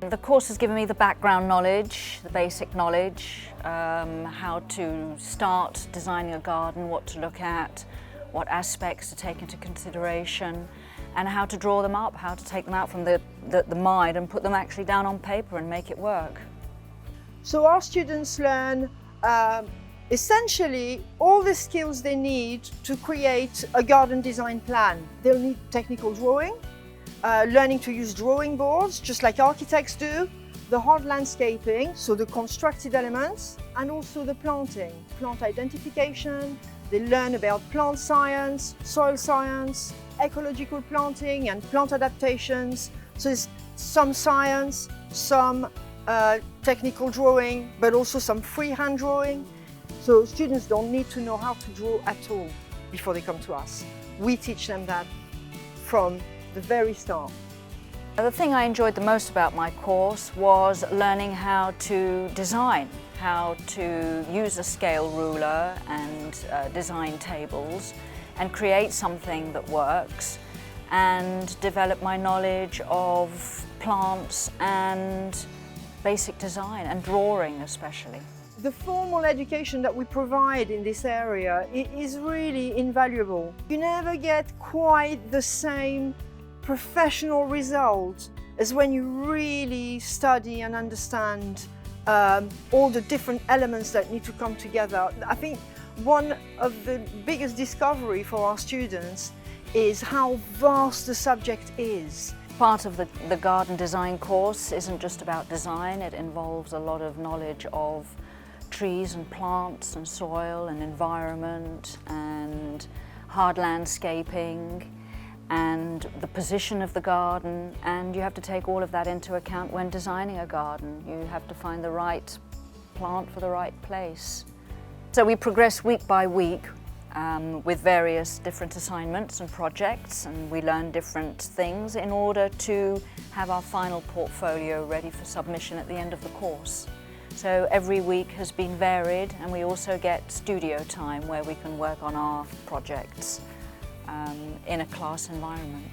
The course has given me the background knowledge, the basic knowledge, how to start designing a garden, what to look at, what aspects to take into consideration, and how to draw them up, how to take them out from the mind and put them actually down on paper and make it work. So our students learn essentially all the skills they need to create a garden design plan. They'll need technical drawing, learning to use drawing boards, just like architects do, the hard landscaping, so the constructed elements, and also the planting, plant identification. They learn about plant science, soil science, ecological planting and plant adaptations. So there's some science, some technical drawing, but also some freehand drawing. So students don't need to know how to draw at all before they come to us. We teach them that from the very start. The thing I enjoyed the most about my course was learning how to design, how to use a scale ruler and design tables and create something that works, and develop my knowledge of plants and basic design and drawing especially. The formal education that we provide in this area is really invaluable. You never get quite the same professional result as when you really study and understand all the different elements that need to come together. I think one of the biggest discovery for our students is how vast the subject is. Part of the garden design course isn't just about design, it involves a lot of knowledge of trees and plants and soil and environment and hard landscaping and the position of the garden, and you have to take all of that into account when designing a garden. You have to find the right plant for the right place. So we progress week by week with various different assignments and projects, and we learn different things in order to have our final portfolio ready for submission at the end of the course. So every week has been varied, and we also get studio time where we can work on our projects in a class environment.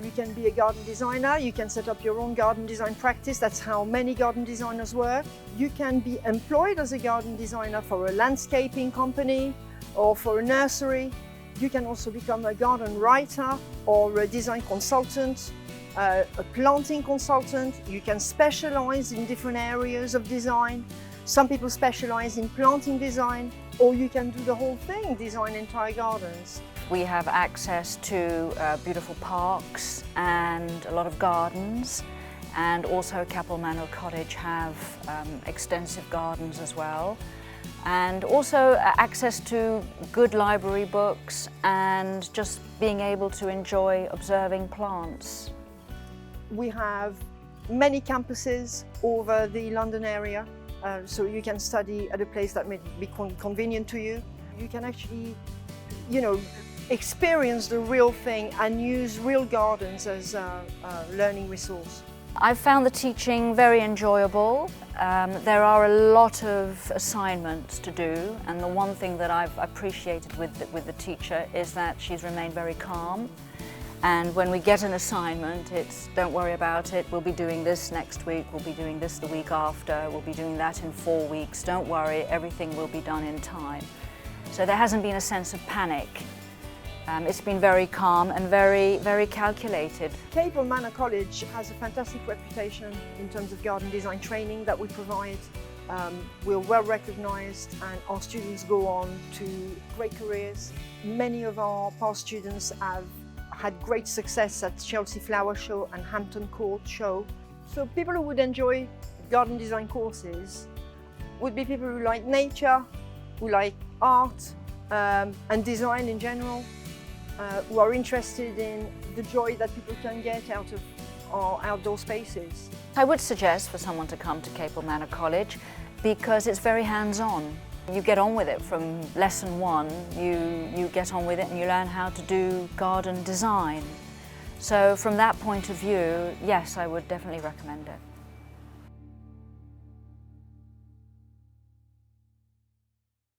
You can be a garden designer, you can set up your own garden design practice. That's how many garden designers work. You can be employed as a garden designer for a landscaping company or for a nursery. You can also become a garden writer or a design consultant, a planting consultant. You can specialize in different areas of design. Some people specialize in planting design, or you can do the whole thing, design entire gardens. We have access to beautiful parks and a lot of gardens, and also Capel Manor College have extensive gardens as well, and also access to good library books and just being able to enjoy observing plants. We have many campuses over the London area, so you can study at a place that may be convenient to you. You can actually, experience the real thing and use real gardens as a learning resource. I've found the teaching very enjoyable. There are a lot of assignments to do, and the one thing that I've appreciated with the teacher is that she's remained very calm. And when we get an assignment, it's don't worry about it, we'll be doing this next week, we'll be doing this the week after, we'll be doing that in 4 weeks, don't worry, everything will be done in time. So there hasn't been a sense of panic. It's been very calm and very, very calculated. Capel Manor College has a fantastic reputation in terms of garden design training that we provide. We're well recognized, and our students go on to great careers. Many of our past students have had great success at Chelsea Flower Show and Hampton Court Show. So people who would enjoy garden design courses would be people who like nature, who like art and design in general, who are interested in the joy that people can get out of our outdoor spaces. I would suggest for someone to come to Capel Manor College because it's very hands-on. You get on with it from lesson 1, you get on with it and you learn how to do garden design. So from that point of view, yes, I would definitely recommend it.